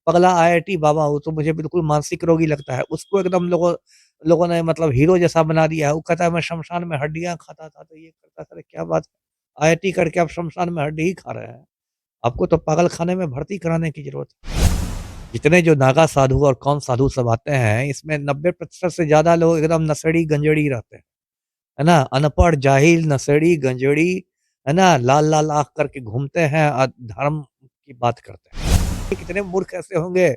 पगला आईआईटी बाबा वो तो मुझे बिल्कुल मानसिक रोगी लगता है। उसको एकदम लोगों लोगों ने मतलब हीरो जैसा बना दिया है। वो कहता है मैं शमशान में हड्डियाँ खाता था, तो ये करता था। अरे क्या बात है! आईआईटी करके आप शमशान में हड्डी ही खा रहे हैं। आपको तो पागलखाने में भर्ती कराने की ज़रूरत है। जितने जो नागा साधु और कौन साधु सब आते हैं, इसमें 90% से ज़्यादा लोग एकदम नशेड़ी गंजेड़ी रहते हैं। है ना? अनपढ़, जाहिल, नशेड़ी, गंजेड़ी, है ना? लाल-लाल आँख करके घूमते हैं धर्म की बात करते हैं। कितने मूर्ख ऐसे होंगे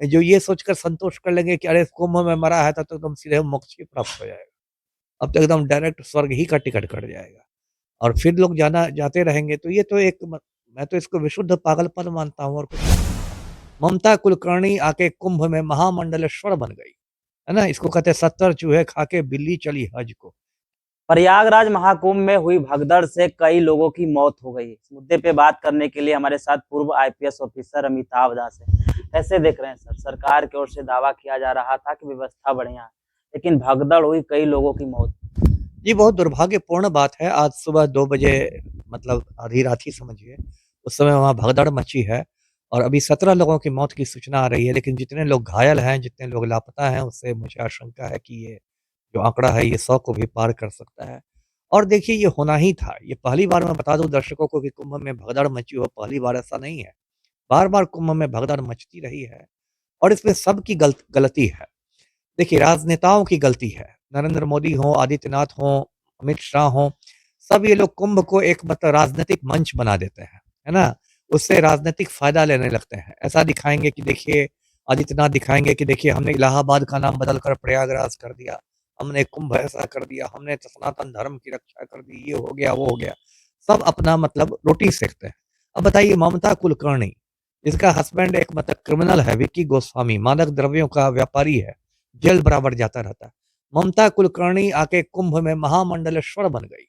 जो ये सोचकर संतोष कर लेंगे कि अरे कुंभ में मरा है तब तो एकदम सीधे मोक्ष ही प्राप्त हो जाएगा। अब तो एकदम डायरेक्ट स्वर्ग ही का टिकट कट जाएगा और फिर लोग जाना जाते रहेंगे। तो ये तो एक म मैं तो इसको विशुद्ध पागलपन मानता हूँ और कुछ नहीं। ममता कुलकर्णी आके कुंभ में महामंडलेश्वर बन गई। है ना? इसको कहते हैं 70 चूहे खा के बिल्ली चली हज को। प्रयागराज महाकुंभ में हुई भगदड़ से कई लोगों की मौत हो गई। इस मुद्दे पे बात करने के लिए हमारे साथ पूर्व आईपीएस ऑफिसर अमिताभ दास है। कैसे देख रहे हैं सर? सरकार की ओर से दावा किया जा रहा था कि व्यवस्था बढ़िया है, लेकिन भगदड़ हुई, कई लोगों की मौत। ये बहुत दुर्भाग्यपूर्ण बात है। आज सुबह 2 बजे मतलब आधी रात ही समझिए, उस समय वहाँ भगदड़ मची है और अभी 17 लोगों की मौत की सूचना आ रही है, लेकिन जितने लोग घायल हैं, जितने लोग लापता हैं, उससे मुझे आशंका है कि ये जो आंकड़ा है, ये 100 को भी पार कर सकता है। और देखिए, ये होना ही था। ये पहली बार मैं बता दूँ दर्शकों को कि कुंभ में भगदड़ मची हो, पहली बार ऐसा नहीं है। बार-बार कुंभ में भगदड़ मचती रही है और इसमें सबकी गलती है। देखिए, राजनेताओं की गलती है। नरेंद्र मोदी हों, आदित्यनाथ हों, अमित शाह हों, सब ये लोग कुंभ को एक मतलब राजनीतिक मंच बना देते हैं, है ना? उससे राजनीतिक फ़ायदा लेने लगते हैं। ऐसा दिखाएँगे कि देखिए आदित्यनाथ दिखाएँगे कि देखिए हमने इलाहाबाद का नाम बदल कर प्रयागराज कर दिया, हमने कुंभ ऐसा कर दिया, हमने तो सनातन धर्म की रक्षा कर दी, ये हो गया, वो हो गया। सब अपना मतलब रोटी सेकते हैं। अब बताइए ममता कुलकर्णी, जिसका हस्बैंड एक मतलब क्रिमिनल है, विक्की गोस्वामी, मादक द्रव्यों का व्यापारी है। जेल बराबर जाता रहता है। ममता कुलकर्णी आके कुंभ में महामंडलेश्वर बन गई,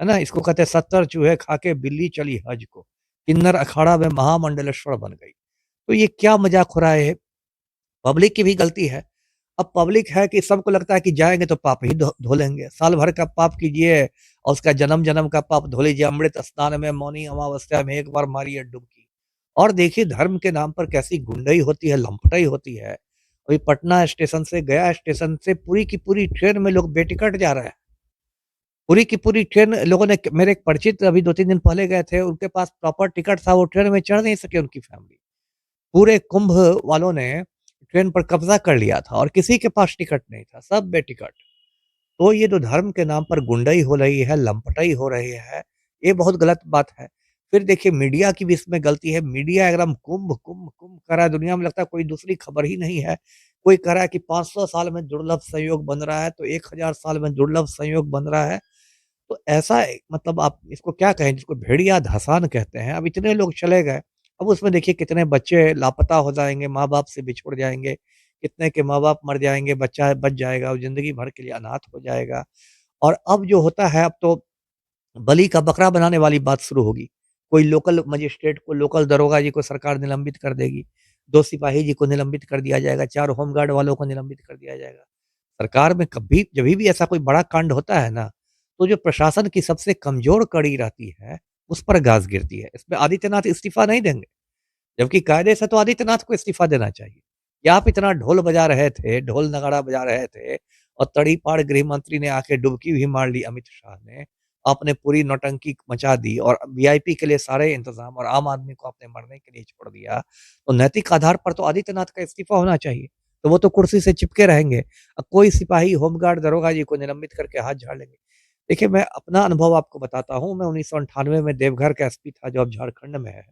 है ना? इसको कहते हैं 70 चूहे खा के बिल्ली चली हज को। किन्नर अखाड़ा में महामंडलेश्वर बन गई। तो ये क्या मज़ाक हो रहा है? पब्लिक की भी गलती है। अब पब्लिक है कि सबको लगता है कि जाएँगे तो पाप ही धो धो लेंगे। साल भर का पाप कीजिए और उसका जन्म-जन्म का पाप धो लीजिए। अमृत स्नान में मौनी अमावस्या में एक बार मारिए डुबकी। और देखिए धर्म के नाम पर कैसी गुंडई होती है, लंपटाई होती है। अभी पटना स्टेशन से गया स्टेशन से पूरी की पूरी ट्रेन में लोग बेटिकट जा रहे हैं। पूरी की पूरी ट्रेन लोगों ने मेरे एक परिचित अभी 2-3 दिन पहले गए थे, उनके पास प्रॉपर टिकट था, वो ट्रेन में चढ़ नहीं सके उनकी फैमिली। पूरे कुंभ वालों ने ट्रेन पर कब्ज़ा कर लिया था और किसी के पास टिकट नहीं था, सब बेटिकट। तो ये जो धर्म के नाम पर गुंडई हो रही है, लंपटाई हो रही है, ये बहुत गलत बात है। फिर देखिए मीडिया की भी इसमें गलती है, मीडिया एकदम कुंभ, कुंभ, कुंभ कर रहा है, दुनिया में लगता है कोई दूसरी खबर ही नहीं है। कोई कह रहा है कि 500 साल में दुर्लभ संयोग बन रहा है, तो 1000 साल में दुर्लभ संयोग बन रहा है। तो ऐसा मतलब आप इसको क्या कहें जिसको भेड़िया धँसान कहते हैं। अब इतने लोग चले गए, अब उसमें देखिए कितने बच्चे लापता हो जाएँगे, माँ-बाप से बिछुड़ जाएँगे, कितने के माँ-बाप मर जाएँगे, बच्चा बच जाएगा, वो ज़िंदगी भर के लिए अनाथ हो जाएगा। और अब जो होता है अब तो बलि का बकरा बनाने वाली बात शुरू होगी। कोई लोकल मजिस्ट्रेट को, लोकल दरोगा जी को सरकार निलंबित कर देगी, 2 सिपाही जी को निलंबित कर दिया जाएगा, 4 होमगार्ड वालों को निलंबित कर दिया जाएगा। सरकार में कभी जभी भी ऐसा कोई बड़ा कांड होता है ना, तो जो प्रशासन की सबसे कमज़ोर कड़ी रहती है, उस पर गाज़ गिरती है। इसमें आदित्यनाथ इस्तीफ़ा नहीं देंगे, जबकि कायदे से तो आदित्यनाथ को इस्तीफ़ा देना चाहिए। या आप इतना ढोल बजा रहे थे, ढोल नगाड़ा बजा रहे थे और तड़ीपार गृह मंत्री ने आके डुबकी भी मार ली अमित शाह ने। आपने पूरी नौटंकी मचा दी और वीआईपी के लिए सारे इंतज़ाम और आम आदमी को आपने मरने के लिए छोड़ दिया। तो नैतिक आधार पर तो आदित्यनाथ का इस्तीफ़ा होना चाहिए। तो वो तो कुर्सी से चिपके रहेंगे। अब कोई सिपाही, होमगार्ड, दरोगा जी को निलंबित करके हाथ झाड़ लेंगे। देखिए, मैं अपना अनुभव आपको बताता हूँ। मैं 1998 में देवघर का एसपी था जो अब झारखंड में है।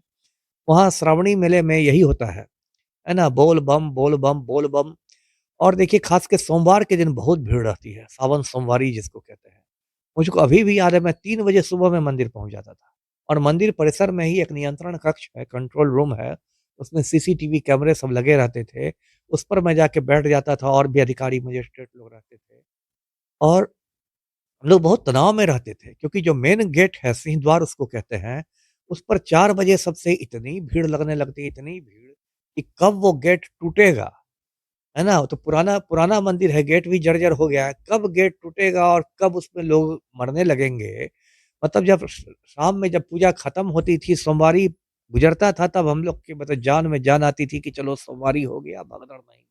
वहाँ श्रावणी मेले में यही होता है ना? बोल बम, बोल बम, बोल बम। और देखिए ख़ास के सोमवार के दिन बहुत भीड़ रहती है, सावन सोमवारी जिसको कहते हैं। मुझको अभी भी याद है मैं 3 बजे सुबह में मंदिर पहुँच जाता था और मंदिर परिसर में ही एक नियंत्रण कक्ष है, कंट्रोल रूम है, उसमें सीसीटीवी कैमरे सब लगे रहते थे। उस पर मैं जाके बैठ जाता था और भी अधिकारी मजिस्ट्रेट लोग रहते थे और हम लोग बहुत तनाव में रहते थे क्योंकि जो मेन गेट है, सिंह द्वार उसको कहते हैं, उस पर 4 बजे सबसे इतनी भीड़ लगने लगती है, इतनी भीड़ कि कब वो गेट टूटेगा, है ना? तो पुराना पुराना मंदिर है, गेट भी जर्जर हो गया है, कब गेट टूटेगा और कब उसमें लोग मरने लगेंगे। मतलब जब श शाम में जब पूजा खत्म होती थी, सोमवारी गुजरता था तब हम लोग की मतलब जान में जान आती थी कि चलो सवारी हो गया, भगदड़ नहीं।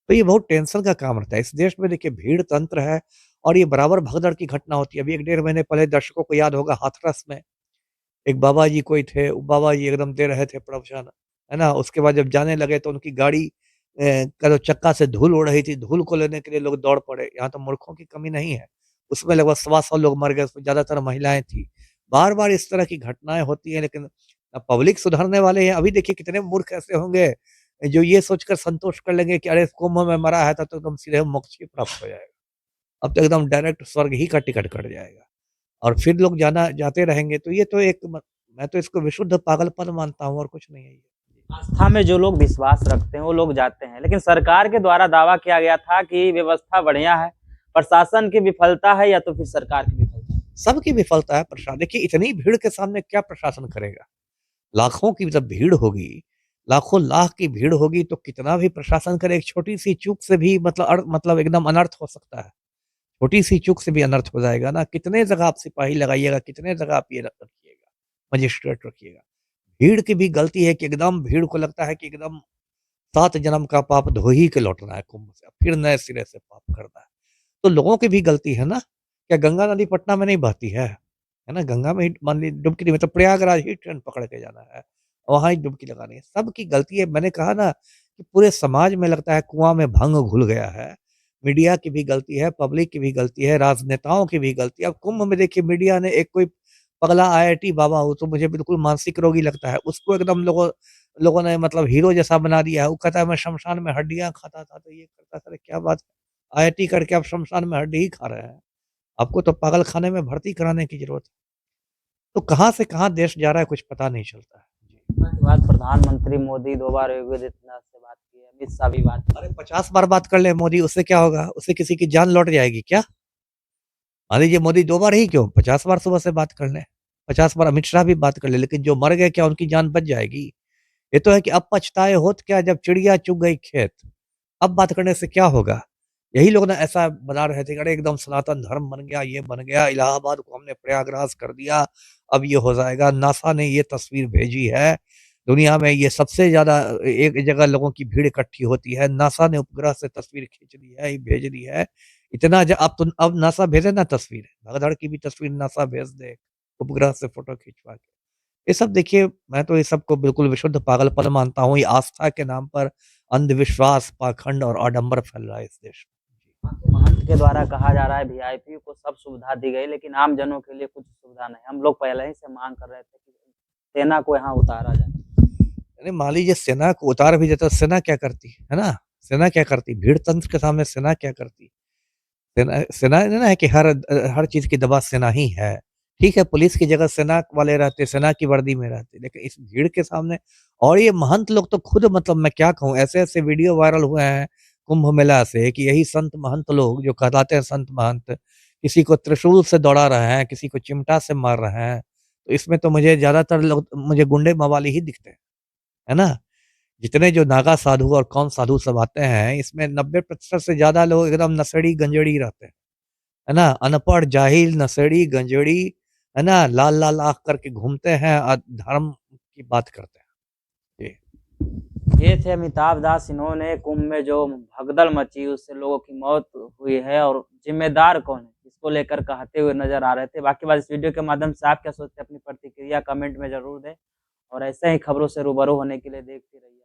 तो ये बहुत टेंशन का काम रहता है। इस देश में देखिए भीड़ तंत्र है और ये बराबर भगदड़ की घटना होती है। अभी 1 डेढ़ महीने पहले दर्शकों को याद होगा हाथरस में एक बाबा जी कोई थे, वो बाबा जी एकदम दे रहे थे प्रवचन, है ना? उसके बाद जब जाने लगे तो उनकी गाड़ी का जो चक्का से धूल उड़ रही थी, धूल को लेने के लिए लोग दौड़ पड़े। यहाँ तो मूर्खों की कमी नहीं है। उसमें लगभग सवा सौ लोग मर गए, उसमें ज़्यादातर महिलाएँ थी। बार-बार इस तरह की घटनाएँ होती हैं लेकिन पब्लिक सुधरने वाले हैं। अभी देखिए कितने मूर्ख ऐसे होंगे, जो ये सोचकर संतोष कर लेंगे कि अरे कुंभ में मरा है तो एकदम सीधे मोक्ष ही प्राप्त हो जाएगा। अब तो एकदम डायरेक्ट स्वर्ग ही का टिकट कट जाएगा। और फिर लोग जाना जाते रहेंगे, तो ये तो एक म मैं तो इसको विशुद्ध पागलपन मानता हूँ और कुछ नहीं है ये। आस्था में जो लोग विश्वास रखते हैं, वो लोग जाते हैं। लेकिन सरकार के द्वारा दावा किया गया था कि व्यवस्था बढ़िया है, प्रशासन की विफलता है या तो फिर सरकार की विफलता है। सबकी विफलता है देखिए इतनी भीड़ के सामने क्या प्रशासन करेगा? लाखों की जब भीड़ होगी, लाखों लाख की भीड़ होगी तो कितना भी प्रशासन करे, एक छोटी-सी चूक से भी मतलब एकदम अनर्थ हो सकता है। छोटी-सी चूक से भी अनर्थ हो जाएगा ना, कितने जगह आप सिपाही लगाइएगा, कितने जगह आप ये रखिएगा, मजिस्ट्रेट रखिएगा। भीड़ की भी गलती है कि एकदम भीड़ को लगता है कि एकदम 7 जन्म का पाप धो ही के लौटना है कुंभ से, फिर नए सिरे से पाप करना है। तो लोगों की भी गलती है ना, क्या गंगा नदी पटना में नहीं बहती है? है ना? गंगा में ही मान ली डुबकी नहीं मतलब प्रयागराज ही ट्रेन पकड़ के जाना है, वहाँ ही डुबकी लगानी है। सबकी गलती है, मैंने कहा ना कि पूरे समाज में लगता है कुआँ में भंग घुल गया है। मीडिया की भी गलती है, पब्लिक की भी गलती है, राजनेताओं की भी गलती है। अब कुंभ में देखिए मीडिया ने एक कोई पगला आईआईटी बाबा हो तो मुझे बिल्कुल मानसिक रोगी लगता है। उसको एकदम लोगों लोगों ने मतलब हीरो जैसा बना दिया है। वो कहता है मैं शमशान में हड्डियाँ खाता था, तो ये करता था, अरे क्या बात है! आईआईटी करके आप शमशान में हड्डी ही खा रहे हैं। आपको तो पागलखाने में भर्ती कराने की ज़रूरत है। तो कहाँ से कहाँ देश जा रहा है कुछ पता नहीं चलता है। जी। उसके बाद प्रधानमंत्री मोदी 2 बार योगी आदित्यनाथ से बात की है, अमित शाह भी बात अरे की। 50 बार बात कर ले मोदी, उससे क्या होगा? उससे किसी की जान लौट जाएगी क्या? मान लीजिए मोदी 2 बार ही क्यों 50 बार सुबह से बात कर लें। 50 बार अमित शाह भी बात कर ले, लेकिन जो मर गए क्या उनकी जान बच जाएगी? ये तो है कि अब पछताए होत क्या जब चिड़िया चुग गई खेत। अब बात करने से क्या होगा? यही लोग ना ऐसा बना रहे थे कि अरे एकदम सनातन धर्म बन गया, ये बन गया, इलाहाबाद को हमने प्रयागराज कर दिया, अब ये हो जाएगा। नासा ने ये तस्वीर भेजी है, दुनिया में ये सबसे ज़्यादा एक जगह लोगों की भीड़ इकट्ठी होती है। नासा ने उपग्रह से तस्वीर खींच ली है, ये भेज दी है। इतना ज अब नासा भेजे ना तस्वीर, भगदड़ की भी तस्वीर नासा भेज दे, उपग्रह से फ़ोटो खिंचवा के। ये सब देखिए मैं तो ये सबको बिल्कुल विशुद्ध पागलपन मानता हूँ। ये आस्था के नाम पर अंधविश्वास, पाखंड और आडंबर फैल रहा है इस देश में। वहाँ के महंत के द्वारा कहा जा रहा है वीआईपी को सब सुविधा दी गई, लेकिन आम जनों के लिए कुछ सुविधा नहीं। हम लोग पहले ही से मांग कर रहे थे कि सेना को यहाँ उतारा जाए। अरे मान लीजिए सेना को उतार भी देता तो सेना क्या करती, है ना? सेना क्या करती? भीड़ तंत्र के सामने सेना क्या करती? सेना सेना ने ना है कि हर चीज़ की दबा सेना ही है। ठीक है, पुलिस की जगह सेना वाले रहते, सेना की वर्दी में रहते, लेकिन इस भीड़ के सामने और ये महंत लोग तो खुद मतलब मैं क्या कहूँ ऐसे-ऐसे वीडियो वायरल हुए हैं कुंभ मेला से कि यही संत महंत लोग जो कहलाते हैं संत महंत, किसी को त्रिशूल से दौड़ा रहे हैं, किसी को चिमटा से मार रहे हैं। तो इसमें तो मुझे ज़्यादातर लोग मुझे गुंडे मवाली ही दिखते हैं, है ना? जितने जो नागा साधु और कौन साधु सब आते हैं, इसमें 90% से ज़्यादा लोग एकदम नशेड़ी गंजेड़ी रहते हैं। है ना? अनपढ़, जाहिल, नशेड़ी, गंजेड़ी, है ना? लाल-लाल आँख करके घूमते हैं धर्म की बात करते हैं। जी। ये थे अमिताभ दास, इन्होंने कुंभ में जो भगदड़ मची उससे लोगों की मौत हुई है और जिम्मेदार कौन है इसको लेकर कहते हुए नजर आ रहे थे। बाकी बात इस वीडियो के माध्यम से आप क्या सोचते हैं अपनी प्रतिक्रिया कमेंट में जरूर दें और ऐसे ही खबरों से रूबरू होने के लिए देखते रहिए।